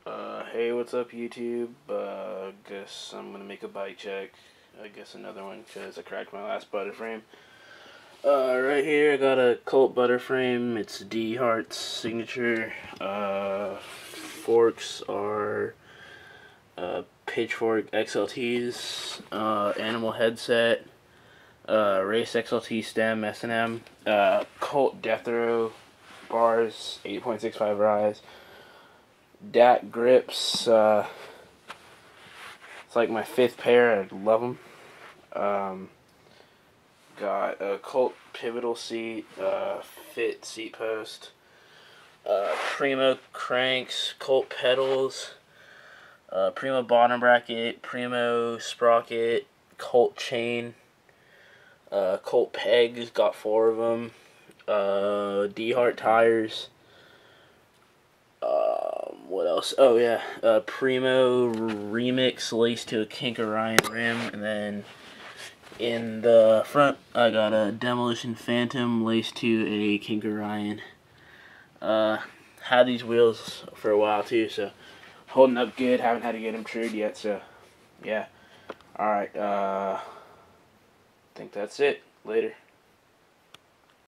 Hey, what's up, YouTube? Guess I'm gonna make a bike check. I guess another one because I cracked my last butter frame. Right here I got a Colt butter frame. It's D-Hart's signature. Forks are Pitchfork XLTs. Animal headset. Race XLT stem S&M. Colt Death Row bars 8.65 rise. DAT grips, it's like my fifth pair. I love them. Got a Colt pivotal seat, fit seat post, Primo cranks, Colt pedals, Primo bottom bracket, Primo sprocket, Colt chain, Colt pegs, got 4 of them, D-Hart tires. What else? Oh yeah, Primo Remix laced to a Kink Orion rim, and then in the front I got a Demolition Phantom laced to a Kink Orion. Had these wheels for a while too, so holding up good. Haven't had to get them trued yet, so yeah. All right. Think that's it. Later.